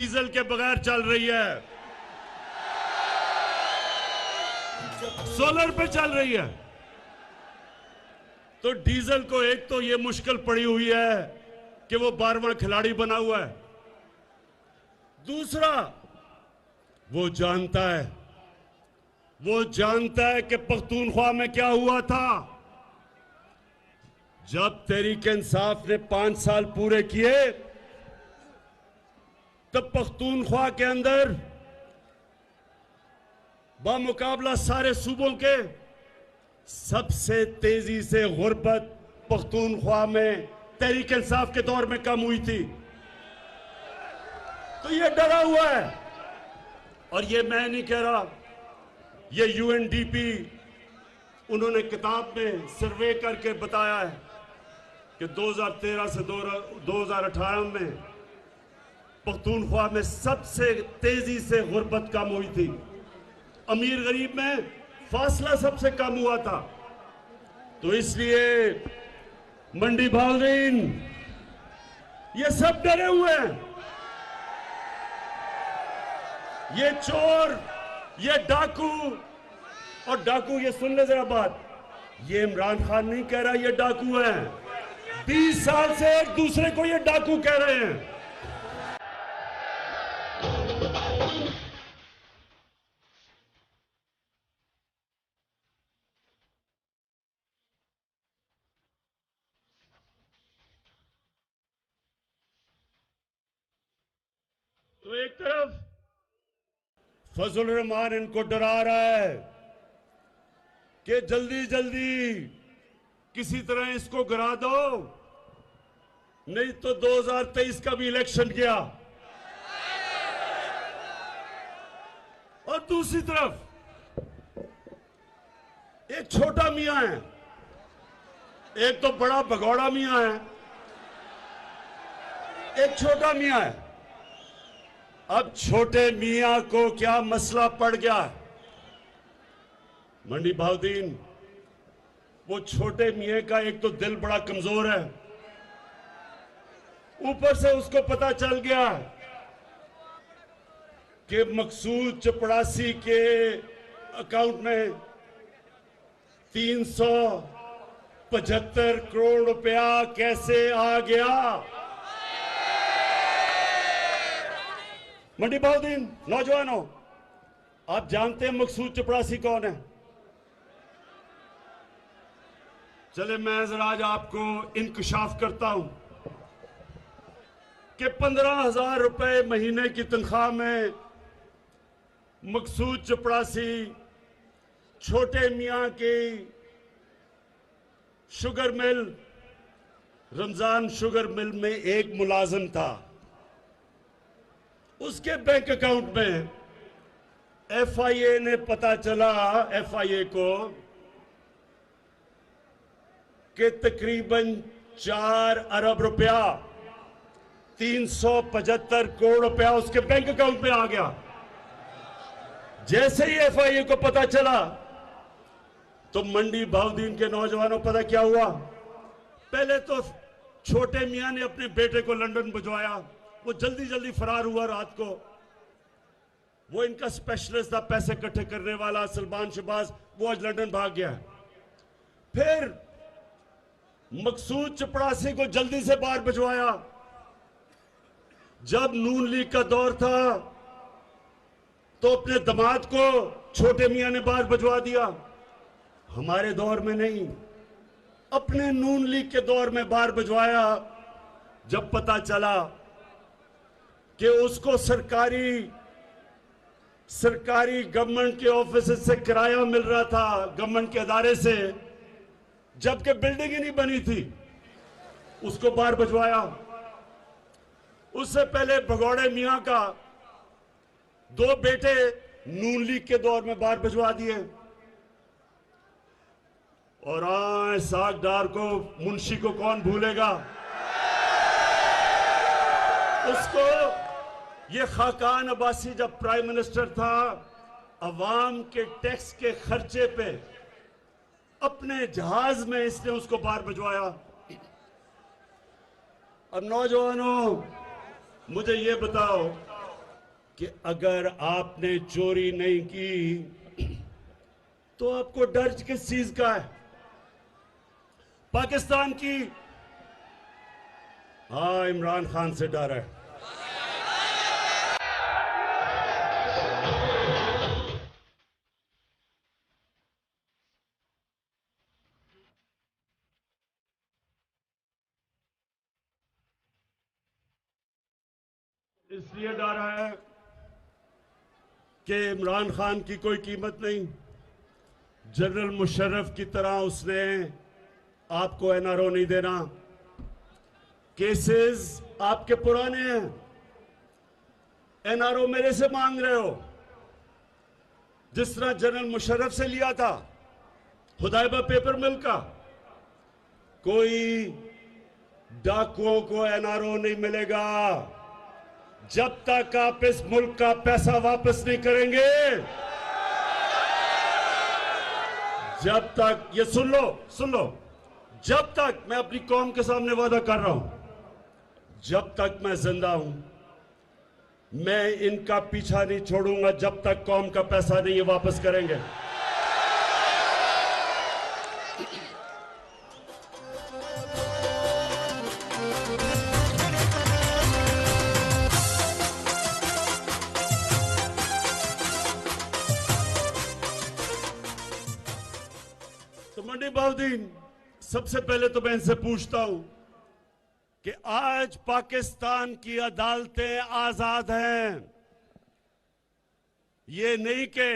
Diesel के बगैर चल रही है, सोलर पे चल रही है। तो डीजल को एक तो ये मुश्किल पड़ी हुई है कि वो 12वां खिलाड़ी बना हुआ है। दूसरा, वो जानता है कि पख्तूनख्वा में क्या हुआ था। जब तहरीक इंसाफ ने 5 साल पूरे किए तब पख्तूनख्वा के अंदर बामुकाबला सारे सूबों के सबसे तेजी से गुर्बत पख्तूनख्वा में तहरीक इंसाफ के दौर में कम हुई थी। तो ये डरा हुआ है, और ये मैं नहीं कह रहा, ये यूएनडीपी उन्होंने किताब में सर्वे करके बताया है कि 2013 से 2018 में पख्तूनख्वा में सबसे तेजी से गुर्बत कम हुई थी। अमीर गरीब में फासला सबसे कम हुआ था। तो इसलिए मंडी भावदीन ये सब डरे हुए हैं। ये चोर, ये डाकू, और डाकू, ये सुन ले जरा बात, ये इमरान खान नहीं कह रहा ये डाकू है। 20 साल से एक दूसरे को ये डाकू कह रहे हैं। तो एक तरफ फजल रहमान इनको डरा रहा है कि जल्दी जल्दी किसी तरह इसको गिरा दो, नहीं तो 2023 का भी इलेक्शन गया। और दूसरी तरफ एक छोटा मियां है, एक तो बड़ा भगौड़ा मियां है, एक छोटा मियां है। अब छोटे मियां को क्या मसला पड़ गया? मंडी भावदीन, वो छोटे मियां का एक तो दिल बड़ा कमजोर है, ऊपर से उसको पता चल गया कि मकसूद चपड़ासी के अकाउंट में 375 करोड़ रुपया कैसे आ गया। मंडी भावदीन, नौजवानों, आप जानते हैं मकसूद चपड़ासी कौन है? चले मैं जरा आज आपको इंकशाफ करता हूं कि 15,000 रुपए महीने की तनख्वाह में मकसूद चपड़ासी छोटे मियां की sugar mill, Ramzan sugar mill में एक मुलाजिम था। उसके बैंक अकाउंट में एफआईए ने पता चला, एफआईए को, कि तकरीबन 4 अरब रुपया, 375 करोड़ रुपया उसके बैंक अकाउंट में आ गया। जैसे ही एफआईए को पता चला तो मंडी भावदीन के नौजवानों, पता क्या हुआ? पहले तो छोटे मियां ने अपने बेटे को लंदन भिजवाया, वो जल्दी जल्दी फरार हुआ रात को। वो इनका स्पेशलिस्ट था, पैसे इकट्ठे करने वाला, सलमान शहबाज, वो आज लंदन भाग गया। फिर मकसूद चपड़ासी को जल्दी से बाहर भिजवाया। जब नून लीग का दौर था तो अपने दामाद को छोटे मियां ने बाहर भिजवा दिया। हमारे दौर में नहीं, अपने नून लीग के दौर में बाहर भिजवाया। जब पता चला कि उसको सरकारी गवर्नमेंट के ऑफिस से किराया मिल रहा था, गवर्नमेंट के अदारे से, जबकि बिल्डिंग ही नहीं बनी थी, उसको बाहर भिजवाया। उससे पहले भगौड़े मियां का 2 बेटे नून लीग के दौर में बाहर भिजवा दिए। और आए सागदार को, मुंशी को कौन भूलेगा? उसको ये खाकान अब्बासी जब प्राइम मिनिस्टर था, अवाम के टैक्स के खर्चे पे अपने जहाज में इसने उसको बाहर भिजवाया। अब नौजवानों, मुझे ये बताओ कि अगर आपने चोरी नहीं की तो आपको डर किस चीज का है? पाकिस्तान की, हाँ, इमरान खान से डर है। इसलिए डर है कि इमरान खान की कोई कीमत नहीं। जनरल मुशर्रफ की तरह उसने आपको एनआरओ नहीं देना। केसेस आपके पुराने हैं, एनआरओ मेरे से मांग रहे हो, जिस तरह जनरल मुशर्रफ से लिया था हुदैबा पेपर मिल का। कोई डाकुओं को एनआरओ नहीं मिलेगा जब तक आप इस मुल्क का पैसा वापस नहीं करेंगे। जब तक, ये सुन लो, जब तक, मैं अपनी कौम के सामने वादा कर रहा हूं, जब तक मैं जिंदा हूं, मैं इनका पीछा नहीं छोड़ूंगा जब तक कौम का पैसा नहीं ये वापस करेंगे। तो मंडी बाउद्दीन, सबसे पहले तो मैं इनसे पूछता हूं कि आज पाकिस्तान की अदालतें आजाद हैं। ये नहीं कि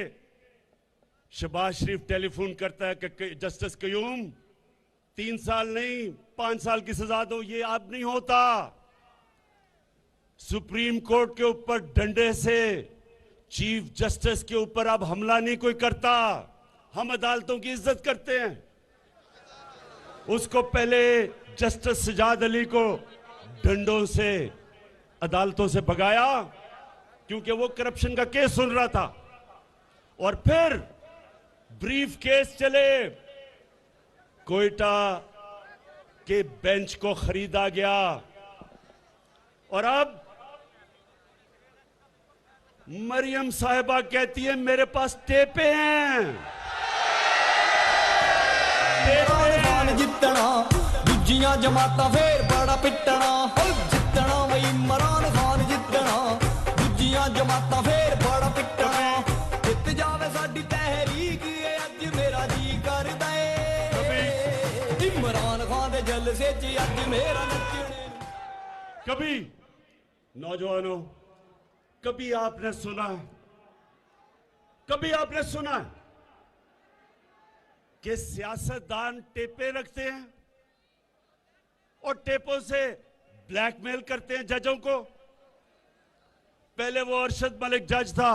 शहबाज शरीफ टेलीफोन करता है कि जस्टिस कयूम 3 साल नहीं 5 साल की सजा दो, ये अब नहीं होता। सुप्रीम कोर्ट के ऊपर डंडे से चीफ जस्टिस के ऊपर अब हमला नहीं कोई करता। हम अदालतों की इज्जत करते हैं। उसको पहले जस्टिस सजाद अली को डंडों से अदालतों से भगाया क्योंकि वो करप्शन का केस सुन रहा था, और फिर ब्रीफ केस चले, कोयटा के बेंच को खरीदा गया, और अब मरियम साहिबा कहती है मेरे पास टेपे हैं। जितना दूजियां जमाता फिर बड़ा पिटना, जितना वही इमरान खान जितना दूजियां जमाता फिर बड़ा पिटना। जित जावे साडी तहरीक अज मेरा जी करदा है, इमरान खान दे जलसे च अज मेरा नचने। कभी नौजवानों, कभी आपने सुना है कि सियासतदान टेपे रखते हैं और टेपों से ब्लैकमेल करते हैं जजों को? पहले वो अरशद मलिक जज था,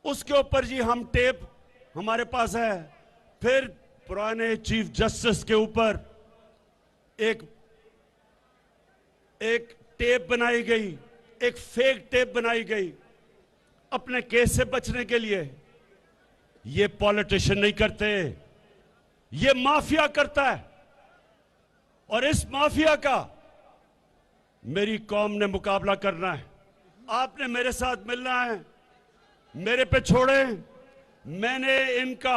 उसके ऊपर जी हम टेप हमारे पास है। फिर पुराने चीफ जस्टिस के ऊपर एक टेप बनाई गई, एक फेक टेप बनाई गई अपने केस से बचने के लिए। ये पॉलिटिशियन नहीं करते, ये माफिया करता है, और इस माफिया का मेरी कौम ने मुकाबला करना है। आपने मेरे साथ मिलना है, मेरे पे छोड़े। मैंने इनका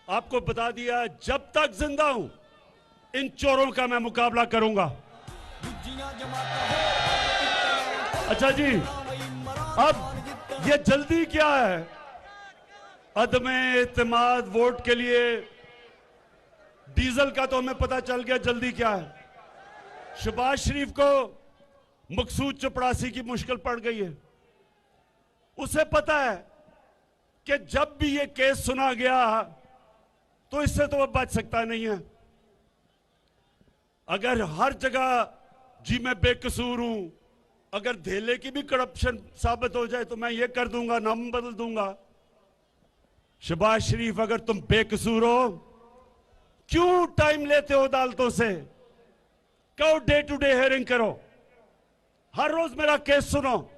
आपको बता दिया, जब तक जिंदा हूं इन चोरों का मैं मुकाबला करूंगा। अच्छा जी, अब ये जल्दी क्या है? अदमे एतमाद वोट के लिए डीजल का तो हमें पता चल गया, जल्दी क्या है? शहबाज शरीफ को मकसूद चपड़ासी की मुश्किल पड़ गई है। उसे पता है कि जब भी ये केस सुना गया तो इससे तो वह बच सकता नहीं है। अगर हर जगह जी मैं बेकसूर हूं, अगर धेले की भी करप्शन साबित हो जाए तो मैं ये कर दूंगा, नाम बदल दूंगा। शहबाज शरीफ, अगर तुम बेकसूर हो, क्यों टाइम लेते हो अदालतों से? कहो डे टू डे हियरिंग करो, हर रोज मेरा केस सुनो।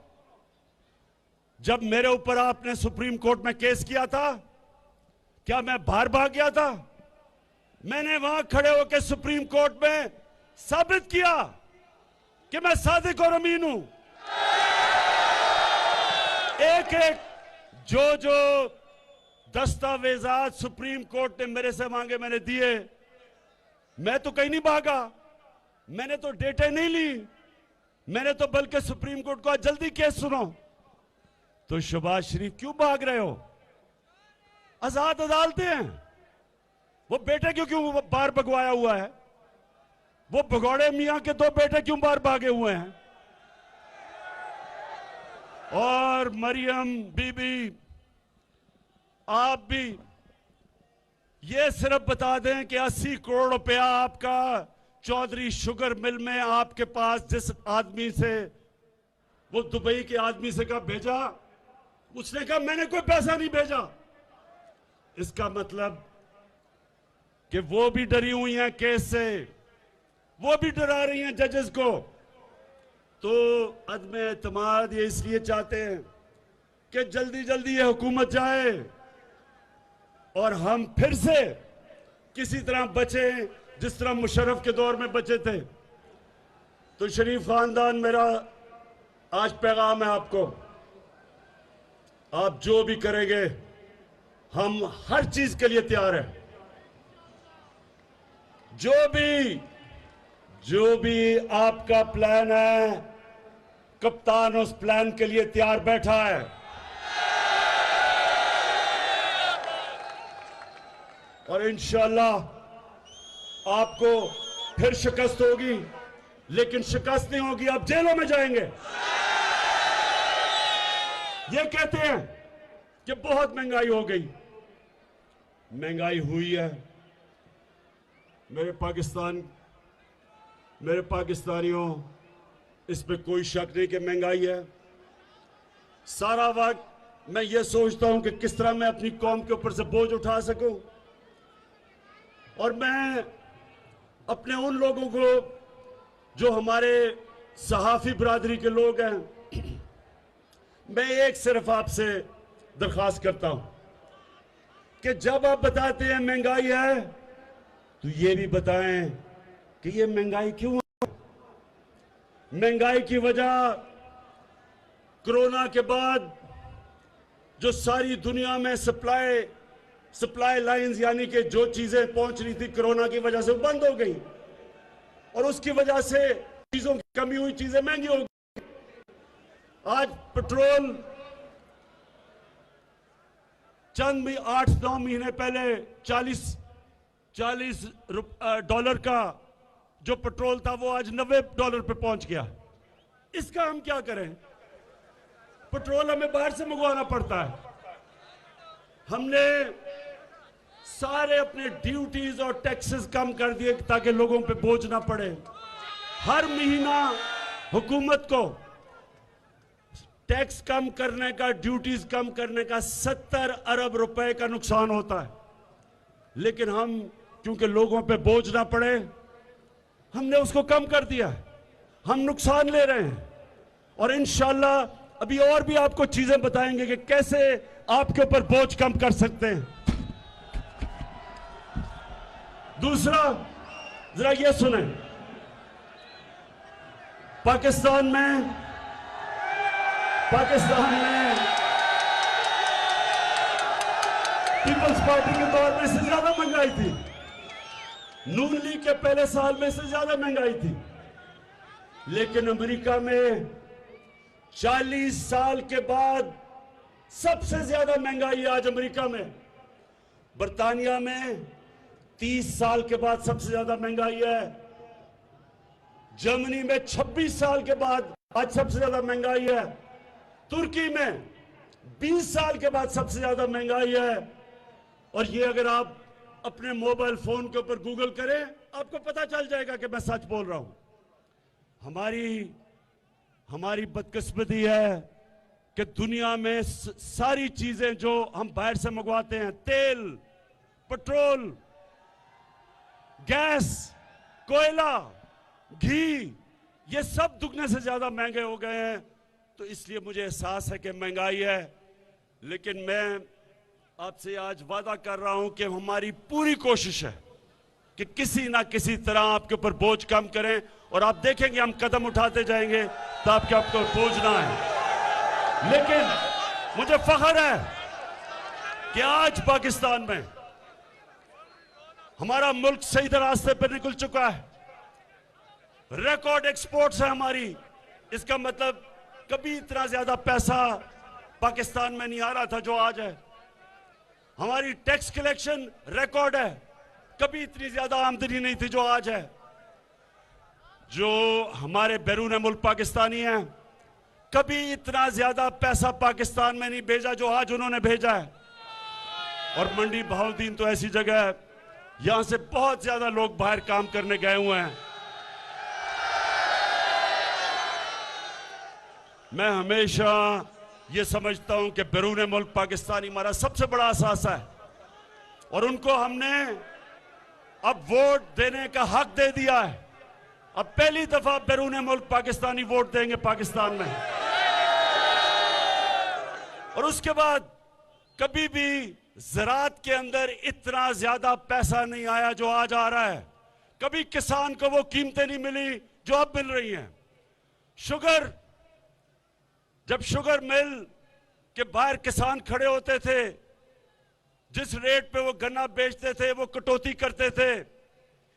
जब मेरे ऊपर आपने सुप्रीम कोर्ट में केस किया था, क्या मैं बाहर भाग गया था? मैंने वहां खड़े होकर सुप्रीम कोर्ट में साबित किया कि मैं सादिक और अमीन हूं। एक एक जो दस्तावेजात सुप्रीम कोर्ट ने मेरे से मांगे मैंने दिए। मैं तो कहीं नहीं भागा, मैंने तो डेटे नहीं ली, मैंने तो बल्कि सुप्रीम कोर्ट को आज जल्दी केस सुनो। तो शहबाज शरीफ क्यों भाग रहे हो? आजाद अदालतें हैं। वो बेटे क्यों बाहर भगवाया हुआ है? वो भगौड़े मियां के दो बेटे क्यों बाहर भागे हुए हैं? और मरियम बीबी, आप भी ये सिर्फ बता दें कि 80 करोड़ रुपया आपका चौधरी शुगर मिल में आपके पास जिस आदमी से, वो दुबई के आदमी से कहा भेजा, उसने कहा मैंने कोई पैसा नहीं भेजा। इसका मतलब कि वो भी डरी हुई हैं केस से, वो भी डरा रही हैं जजेस को। तो अदम एतमाद ये इसलिए चाहते हैं कि जल्दी जल्दी ये हुकूमत जाए और हम फिर से किसी तरह बचे जिस तरह मुशर्रफ के दौर में बचे थे। तो शरीफ खानदान, मेरा आज पैगाम है आपको, आप जो भी करेंगे हम हर चीज के लिए तैयार हैं। जो भी आपका प्लान है, कप्तान उस प्लान के लिए तैयार बैठा है। और इंशाल्लाह आपको फिर शिकस्त होगी, लेकिन शिकस्त नहीं होगी, आप जेलों में जाएंगे। ये कहते हैं कि बहुत महंगाई हो गई। महंगाई हुई है। मेरे पाकिस्तानियों, इस पे कोई शक नहीं कि महंगाई है। सारा वक्त मैं ये सोचता हूं कि किस तरह मैं अपनी कौम के ऊपर से बोझ उठा सकूं, और मैं अपने उन लोगों को जो हमारे सहाफी बरादरी के लोग हैं, मैं एक सिर्फ आपसे दरख्वास्त करता हूं कि जब आप बताते हैं महंगाई है, तो ये भी बताएं कि ये महंगाई क्यों है। महंगाई की वजह कोरोना के बाद जो सारी दुनिया में सप्लाई लाइंस, यानी कि जो चीजें पहुंच रही थी कोरोना की वजह से, बंद हो गई, और उसकी वजह से चीजों की कमी हुई, चीजें महंगी हो गई। आज पेट्रोल चंद भी 8-9 महीने पहले $40 का जो पेट्रोल था वो आज $90 पे पहुंच गया। इसका हम क्या करें? पेट्रोल हमें बाहर से मंगवाना पड़ता है। हमने सारे अपने ड्यूटीज और टैक्सेस कम कर दिए ताकि लोगों पे बोझ ना पड़े। हर महीना हुकूमत को टैक्स कम करने का, ड्यूटीज कम करने का 70 अरब रुपए का नुकसान होता है, लेकिन हम क्योंकि लोगों पे बोझ ना पड़े हमने उसको कम कर दिया है। हम नुकसान ले रहे हैं, और इंशाल्लाह अभी और भी आपको चीजें बताएंगे कि कैसे आपके ऊपर बोझ कम कर सकते हैं। दूसरा, जरा ये सुने, पाकिस्तान में पीपल्स पार्टी के दौर में इससे ज्यादा महंगाई थी। नून लीग के पहले साल में इससे ज्यादा महंगाई थी, लेकिन अमेरिका में 40 साल के बाद सबसे ज्यादा महंगाई आज अमेरिका में। बर्तानिया में 30 साल के बाद सबसे ज्यादा महंगाई है। जर्मनी में 26 साल के बाद आज सबसे ज्यादा महंगाई है। तुर्की में 20 साल के बाद सबसे ज्यादा महंगाई है। और ये अगर आप अपने मोबाइल फोन के ऊपर गूगल करें, आपको पता चल जाएगा कि मैं सच बोल रहा हूं। हमारी बदकिस्मती है कि दुनिया में सारी चीजें जो हम बाहर से मंगवाते हैं, तेल, पेट्रोल, गैस, कोयला, घी, ये सब दुगने से ज्यादा महंगे हो गए हैं। तो इसलिए मुझे एहसास है कि महंगाई है, लेकिन मैं आपसे आज वादा कर रहा हूं कि हमारी पूरी कोशिश है कि किसी ना किसी तरह आपके ऊपर बोझ कम करें, और आप देखेंगे हम कदम उठाते जाएंगे तो आपके ऊपर बोझ ना आए। लेकिन मुझे फख्र है कि आज पाकिस्तान में हमारा मुल्क सही रास्ते पर निकल चुका है। रिकॉर्ड एक्सपोर्ट्स है हमारी। इसका मतलब कभी इतना ज्यादा पैसा पाकिस्तान में नहीं आ रहा था जो आज है। हमारी टैक्स कलेक्शन रिकॉर्ड है। कभी इतनी ज्यादा आमदनी नहीं थी जो आज है। जो हमारे बैरून मुल्क पाकिस्तानी हैं, कभी इतना ज्यादा पैसा पाकिस्तान में नहीं भेजा जो आज उन्होंने भेजा है। और मंडी बहाउद्दीन तो ऐसी जगह है, यहां से बहुत ज्यादा लोग बाहर काम करने गए हुए हैं। मैं हमेशा ये समझता हूं कि बैरून मुल्क पाकिस्तानी हमारा सबसे बड़ा असासा है और उनको हमने अब वोट देने का हक दे दिया है। अब पहली दफा बैरून मुल्क पाकिस्तानी वोट देंगे पाकिस्तान में। और उसके बाद कभी भी ज़राअत के अंदर इतना ज्यादा पैसा नहीं आया जो आज आ रहा है। कभी किसान को वो कीमतें नहीं मिली जो अब मिल रही हैं। शुगर, जब शुगर मिल के बाहर किसान खड़े होते थे, जिस रेट पे वो गन्ना बेचते थे वो कटौती करते थे,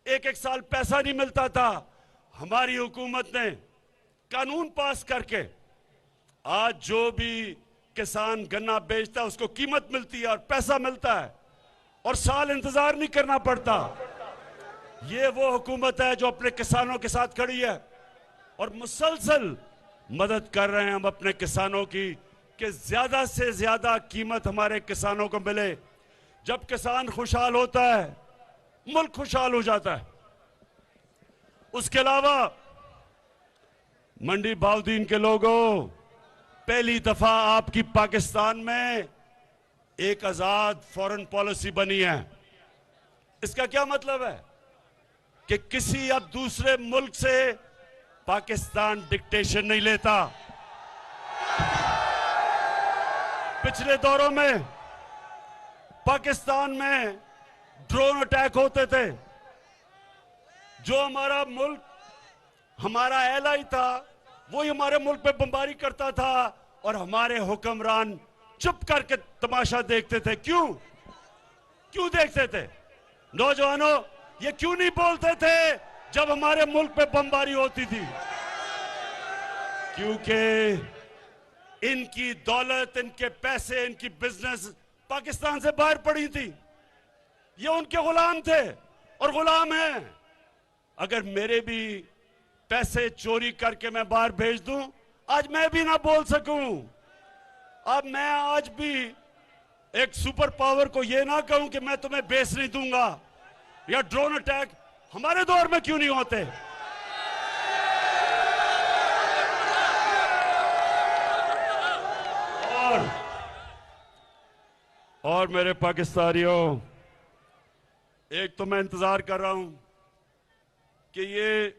एक एक साल पैसा नहीं मिलता था। हमारी हुकूमत ने कानून पास करके आज जो भी किसान गन्ना बेचता है उसको कीमत मिलती है और पैसा मिलता है और साल इंतजार नहीं करना पड़ता। ये वो हुकूमत है जो अपने किसानों के साथ खड़ी है और मुसलसल मदद कर रहे हैं हम अपने किसानों की कि ज्यादा से ज्यादा कीमत हमारे किसानों को मिले। जब किसान खुशहाल होता है, मुल्क खुशहाल हो जाता है। उसके अलावा मंडी बहाउद्दीन के लोगों, पहली दफा आपकी पाकिस्तान में एक आजाद फॉरेन पॉलिसी बनी है। इसका क्या मतलब है कि किसी अब दूसरे मुल्क से पाकिस्तान डिक्टेशन नहीं लेता। पिछले दौरों में पाकिस्तान में ड्रोन अटैक होते थे। जो हमारा मुल्क, हमारा एलाई था, वही हमारे मुल्क पे बमबारी करता था और हमारे हुक्मरान चुप करके तमाशा देखते थे। क्यों देखते थे? नौजवानों, ये क्यों नहीं बोलते थे जब हमारे मुल्क पे बमबारी होती थी? क्योंकि इनकी दौलत, इनके पैसे, इनकी बिजनेस पाकिस्तान से बाहर पड़ी थी। ये उनके गुलाम थे और गुलाम हैं। अगर मेरे भी पैसे चोरी करके मैं बाहर भेज दूं, आज मैं भी ना बोल सकूं। अब मैं आज भी एक सुपर पावर को ये ना कहूं कि मैं तुम्हें बेच नहीं दूंगा, या ड्रोन अटैक हमारे दौर में क्यों नहीं होते? और मेरे पाकिस्तानियों, एक तो मैं इंतजार कर रहा हूं कि ये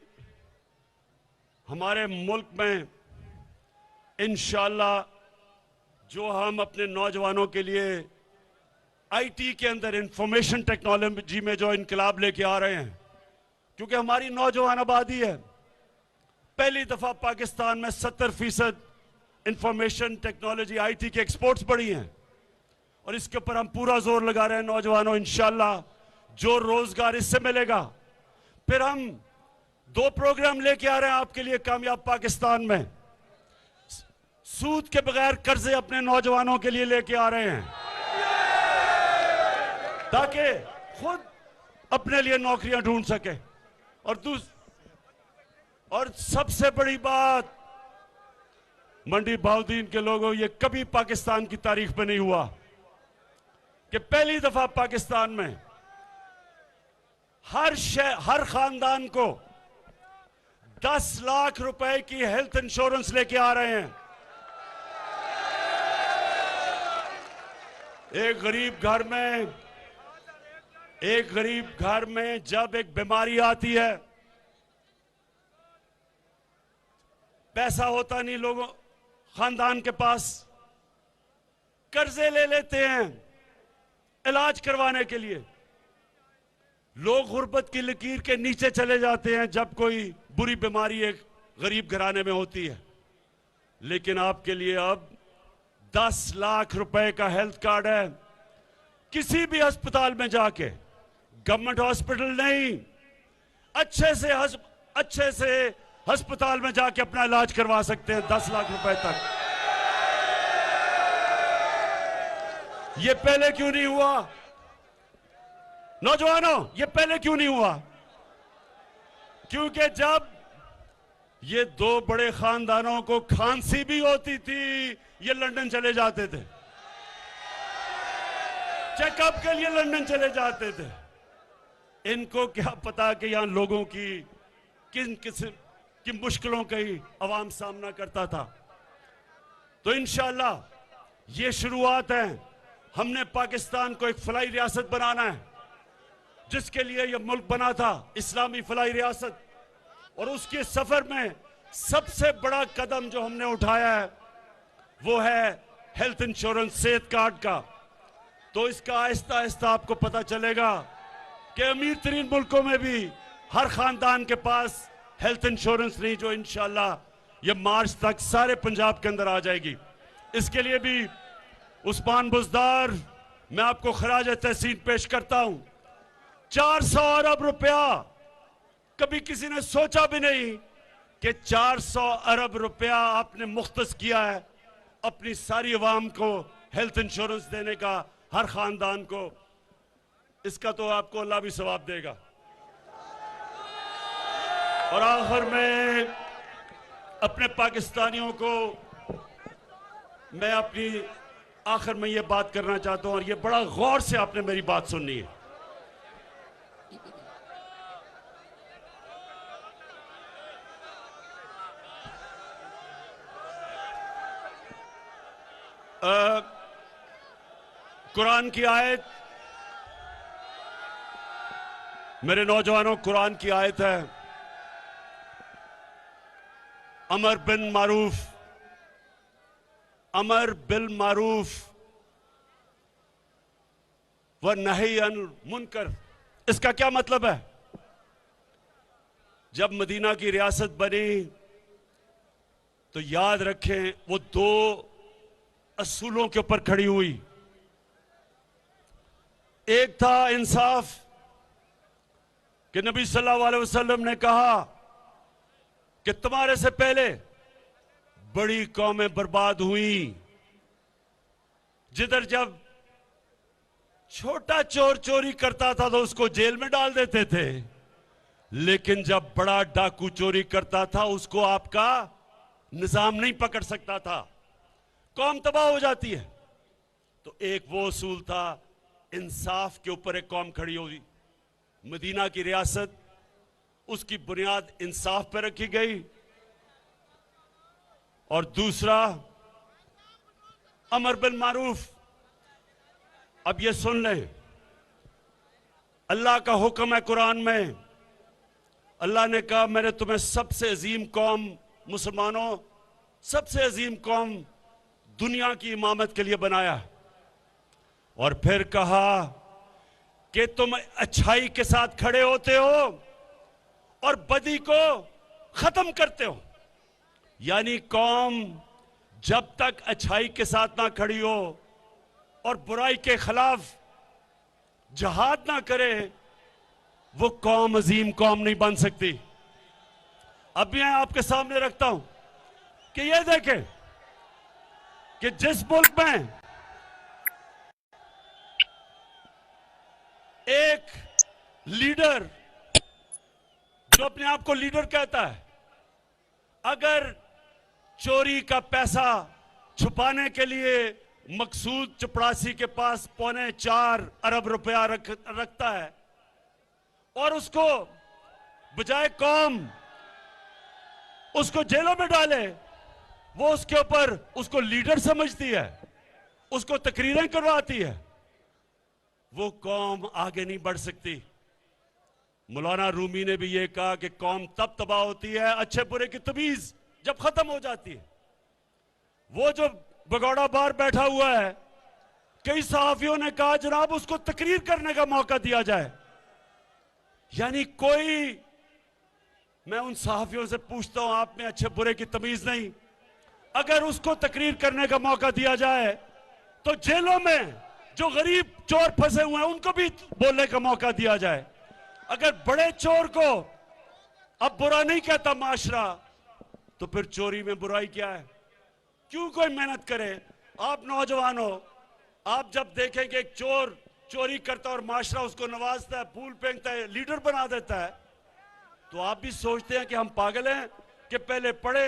हमारे मुल्क में इंशाअल्लाह जो हम अपने नौजवानों के लिए आईटी के अंदर, इंफॉर्मेशन टेक्नोलॉजी में जो इनकलाब लेके आ रहे हैं, क्योंकि हमारी नौजवान आबादी है। पहली दफा पाकिस्तान में 70% इंफॉर्मेशन टेक्नोलॉजी, आईटी के एक्सपोर्ट्स बढ़ी हैं और इसके ऊपर हम पूरा जोर लगा रहे हैं। नौजवानों, इंशाअल्लाह जो रोजगार इससे मिलेगा। फिर हम 2 प्रोग्राम लेके आ रहे हैं आपके लिए कामयाब पाकिस्तान में। सूद के बगैर कर्जे अपने नौजवानों के लिए लेके आ रहे हैं ताकि खुद अपने लिए नौकरियां ढूंढ सके। और सबसे बड़ी बात, मंडी बहाउद्दीन के लोगों, ये कभी पाकिस्तान की तारीख में नहीं हुआ कि पहली दफा पाकिस्तान में हर खानदान को 10 लाख रुपए की हेल्थ इंश्योरेंस लेके आ रहे हैं। एक गरीब घर में जब एक बीमारी आती है, पैसा होता नहीं लोगों खानदान के पास, कर्जे ले लेते हैं इलाज करवाने के लिए। लोग गुर्बत की लकीर के नीचे चले जाते हैं जब कोई बुरी बीमारी एक गरीब घराने में होती है। लेकिन आपके लिए अब 10 लाख रुपए का हेल्थ कार्ड है। किसी भी अस्पताल में जाके, गवर्नमेंट हॉस्पिटल नहीं, अच्छे से अस्पताल में जाके अपना इलाज करवा सकते हैं 10 लाख रुपए तक। ये पहले क्यों नहीं हुआ? नौजवानों, ये पहले क्यों नहीं हुआ? क्योंकि जब ये दो बड़े खानदानों को खांसी भी होती थी, ये लंदन चले जाते थे, चेकअप के लिए लंदन चले जाते थे। इनको क्या पता कि यहां लोगों की किन किस्म की मुश्किलों का ही अवाम सामना करता था। तो इंशाअल्लाह ये शुरुआत है। हमने पाकिस्तान को एक फलाई रियासत बनाना है, जिसके लिए यह मुल्क बना था, इस्लामी फलाई रियासत। और उसके सफर में सबसे बड़ा कदम जो हमने उठाया है वो है हेल्थ इंश्योरेंस, सेहत कार्ड का। तो इसका आहिस्ता आहिस्ता आपको पता चलेगा कि अमीर तरीन मुल्कों में भी हर खानदान के पास हेल्थ इंश्योरेंस नहीं, जो इंशाअल्लाह ये मार्च तक सारे पंजाब के अंदर आ जाएगी। इसके लिए भी उस्मान बुज़दार, मैं आपको खराज तहसीन पेश करता हूं। 400 अरब रुपया, कभी किसी ने सोचा भी नहीं कि 400 अरब रुपया आपने मुख्तस किया है अपनी सारी अवाम को हेल्थ इंश्योरेंस देने का, हर खानदान को। इसका तो आपको अल्लाह भी सवाब देगा। और आखिर में अपने पाकिस्तानियों को मैं अपनी आखिर में ये बात करना चाहता हूं, और ये बड़ा गौर से आपने मेरी बात सुननी है। कुरान की आयत, मेरे नौजवानों, कुरान की आयत है, अमर बिल मारूफ व नही अनिल मुनकर। इसका क्या मतलब है? जब मदीना की रियासत बनी तो याद रखें वो 2 असूलों के ऊपर खड़ी हुई। एक था इंसाफ, कि नबी सल्लल्लाहु अलैहि वसल्लम ने कहा कि तुम्हारे से पहले बड़ी कौमें बर्बाद हुई, जिधर जब छोटा चोर चोरी करता था तो उसको जेल में डाल देते थे, लेकिन जब बड़ा डाकू चोरी करता था उसको आपका निजाम नहीं पकड़ सकता था, कौम तबाह हो जाती है। तो एक वो उसूल था, इंसाफ के ऊपर एक कौम खड़ी हुई। मदीना की रियासत, उसकी बुनियाद इंसाफ पर रखी गई। और दूसरा अमर बिल मारूफ। अब ये सुन लें, अल्लाह का हुक्म है कुरान में। अल्लाह ने कहा मैंने तुम्हें सबसे अजीम कौम, मुसलमानों, सबसे अजीम कौम दुनिया की इमामत के लिए बनाया। और फिर कहा कि तुम अच्छाई के साथ खड़े होते हो और बदी को खत्म करते हो। यानी कौम जब तक अच्छाई के साथ ना खड़ी हो और बुराई के खिलाफ जहाद ना करे, वो कौम अजीम कौम नहीं बन सकती। अब मैं आपके सामने रखता हूं कि ये देखें कि जिस मुल्क में एक लीडर, जो अपने आप को लीडर कहता है, अगर चोरी का पैसा छुपाने के लिए मकसूद चपरासी के पास 4.25 अरब रुपया रखता है और उसको बजाय कौम उसको जेलों में डाले, वो उसके ऊपर उसको लीडर समझती है, उसको तकरीरें करवाती है, वो कौम आगे नहीं बढ़ सकती। मौलाना रूमी ने भी ये कहा कि कौम तब तबाह होती है अच्छे बुरे की तमीज जब खत्म हो जाती है। वो जो भगौड़ा बाहर बैठा हुआ है, कई सहाफियों ने कहा जनाब उसको तकरीर करने का मौका दिया जाए। यानी कोई, मैं उन सहाफियों से पूछता हूं, आप में अच्छे बुरे की तमीज नहीं, अगर उसको तकरीर करने का मौका दिया जाए तो जेलों में जो गरीब चोर फंसे हुए हैं उनको भी बोलने का मौका दिया जाए। अगर बड़े चोर को अब बुरा नहीं कहता माशरा, तो फिर चोरी में बुराई क्या है? क्यों कोई मेहनत करे? आप नौजवान हो, आप जब देखेंगे एक चोर चोरी करता और माशरा उसको नवाजता है, फूल फेंकता है, लीडर बना देता है, तो आप भी सोचते हैं कि हम पागल हैं कि पहले पढ़े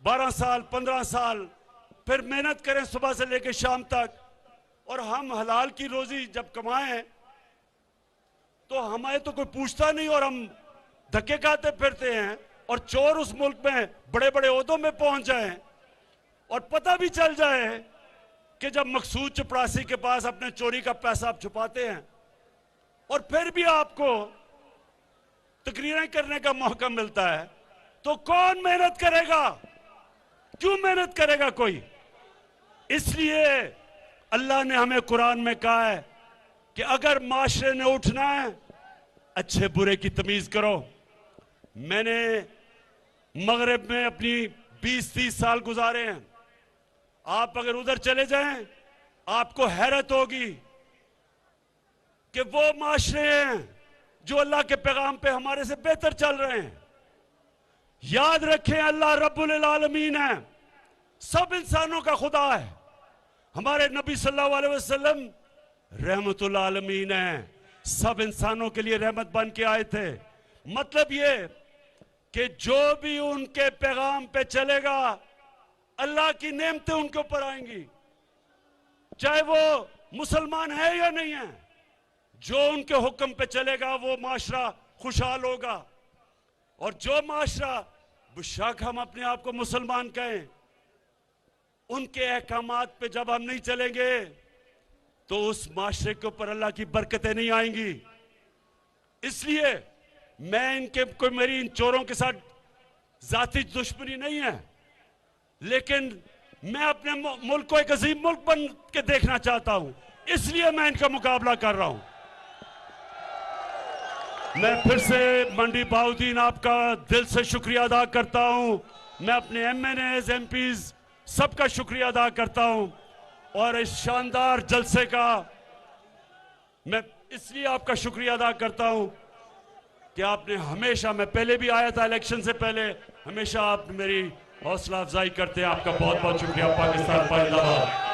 12 साल 15 साल, फिर मेहनत करें सुबह से लेकर शाम तक, और हम हलाल की रोजी जब कमाएं तो हमें तो कोई पूछता नहीं और हम धक्के खाते फिरते हैं। और चोर उस मुल्क में बड़े बड़े ओहदों में पहुंच जाएं और पता भी चल जाए कि जब मकसूद चपरासी के पास अपने चोरी का पैसा आप छुपाते हैं और फिर भी आपको तकरीरें करने का मौका मिलता है, तो कौन मेहनत करेगा? क्यों मेहनत करेगा कोई? इसलिए अल्लाह ने हमें कुरान में कहा है कि अगर माशरे ने उठना है, अच्छे बुरे की तमीज करो। मैंने मगरिब में अपनी 20-30 साल गुजारे हैं। आप अगर उधर चले जाएं, आपको हैरत होगी कि वो माशरे हैं जो अल्लाह के पैगाम पे हमारे से बेहतर चल रहे हैं। याद रखें, अल्लाह रब्बुल आलमीन है, सब इंसानों का खुदा है। हमारे नबी सल्लल्लाहु अलैहि वसल्लम रहमतुल आलमीन है, सब इंसानों के लिए रहमत बन के आए थे। मतलब ये कि जो भी उनके पैगाम पे चलेगा, अल्लाह की नेमतें उनके ऊपर आएंगी, चाहे वो मुसलमान है या नहीं है। जो उनके हुक्म पे चलेगा वो माशरा खुशहाल होगा। और जो माशरा, बेशक हम अपने आप को मुसलमान कहें, उनके अहकामात पे जब हम नहीं चलेंगे तो उस माशरे के ऊपर अल्लाह की बरकतें नहीं आएंगी। इसलिए मैं इनके कोई मेरी इन चोरों के साथ जाती दुश्मनी नहीं है, लेकिन मैं अपने मुल्क को एक अजीम मुल्क बन के देखना चाहता हूं, इसलिए मैं इनका मुकाबला कर रहा हूं। मैं फिर से मंडी बहाउद्दीन आपका दिल से शुक्रिया अदा करता हूं। मैं अपने MNAs MPs सबका शुक्रिया अदा करता हूं, और इस शानदार जलसे का मैं इसलिए आपका शुक्रिया अदा करता हूं कि आपने हमेशा, मैं पहले भी आया था इलेक्शन से पहले, हमेशा आप मेरी हौसला अफजाई करते हैं। आपका बहुत बहुत शुक्रिया। पाकिस्तान जिंदाबाद।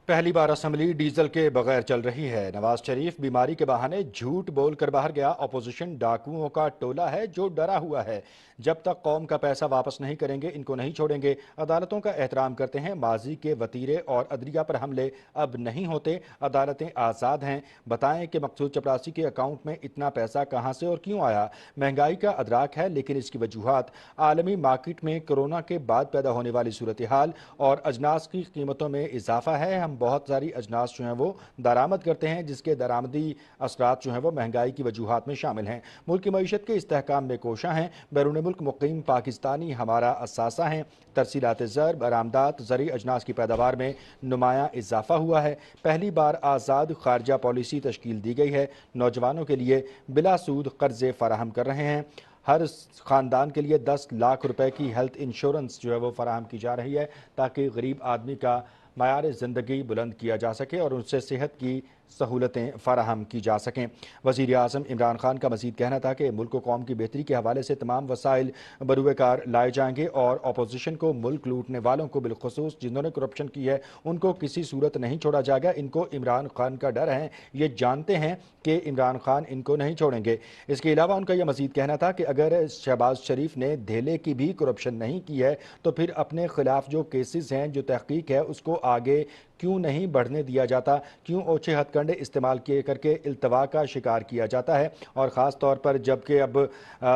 पहली बार असेंबली डीजल के बगैर चल रही है। नवाज शरीफ बीमारी के बहाने झूठ बोलकर बाहर गया। अपोजिशन डाकुओं का टोला है जो डरा हुआ है। जब तक कौम का पैसा वापस नहीं करेंगे, इनको नहीं छोड़ेंगे। अदालतों का एहतराम करते हैं। माजी के वतीरे और अदलिया पर हमले अब नहीं होते। अदालतें आज़ाद हैं। बताएं कि मकसूद चपरासी के अकाउंट में इतना पैसा कहां से और क्यों आया। महंगाई का अदराक है, लेकिन इसकी वजूहात आलमी मार्केट में कोरोना के बाद पैदा होने वाली सूरत हाल और अजनास की कीमतों में इजाफा है। हम बहुत सारी अजनास जो हैं वो दरामद करते हैं, जिसके दरामदी असरात जो हैं वो महंगाई की वजूहात में शामिल हैं। मुल्क की मईशत के इस्तेहकाम में कोशा हैं। बैरून मुल्क मुकीम पाकिस्तानी हमारा असासा हैं। तरसीलात ज़र, बरामदात, ज़री अजनास की पैदावार में नुमायां इजाफा हुआ है। पहली बार आज़ाद खारजा पॉलिसी तश्कील दी गई है। नौजवानों के लिए बिला सूद कर्जे फराहम कर रहे हैं। हर ख़ानदान के लिए 10 लाख रुपए की हेल्थ इंश्योरेंस जो है वो फराहम की जा रही है, ताकि गरीब आदमी का मयार ज़िंदगी बुलंद किया जा सके और उनसे सेहत की सहूलतें फराहम की जा सकें। वज़ीर आज़म इमरान खान का मज़ीद कहना था कि मुल्क व कौम की बेहतरी के हवाले से तमाम वसाइल बरूए कार लाए जाएंगे और अपोजिशन को, मुल्क लूटने वालों को, बिलखुसूस जिन्होंने करप्शन की है, उनको किसी सूरत नहीं छोड़ा जाएगा। इनको इमरान खान का डर है, ये जानते हैं कि इमरान खान इनको नहीं छोड़ेंगे। इसके अलावा उनका यह मज़ीद कहना था कि अगर शहबाज शरीफ ने धेले की भी करप्शन नहीं की है तो फिर अपने खिलाफ जो केसेस हैं, जो तहकीक है, उसको आगे क्यों नहीं बढ़ने दिया जाता, क्यों ओछे हथकंडे इस्तेमाल किए करके इल्तवा का शिकार किया जाता है। और ख़ास तौर पर जबकि अब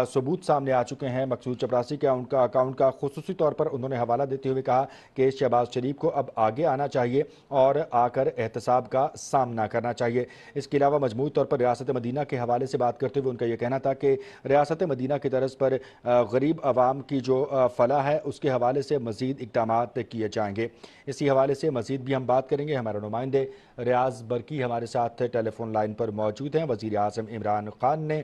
सबूत सामने आ चुके हैं मकसूद चपरासी के उनका अकाउंट का, खुसूसी तौर पर उन्होंने हवाला देते हुए कहा कि शहबाज शरीफ को अब आगे आना चाहिए और आकर एहतसाब का सामना करना चाहिए। इसके अलावा मजमूई तौर पर रियासत मदीना के हवाले से बात करते हुए उनका यह कहना था कि रियासत मदीना की तर्ज पर गरीब आवाम की जो फलाह है उसके हवाले से मज़ीद इक़दाम किए जाएंगे। इसी हवाले से मज़ीद भी हम बात करेंगे। हमारे नुमाइंदे रियाज बरकी हमारे साथ टेलीफोन लाइन पर मौजूद हैं। वज़ीर आज़म इमरान खान ने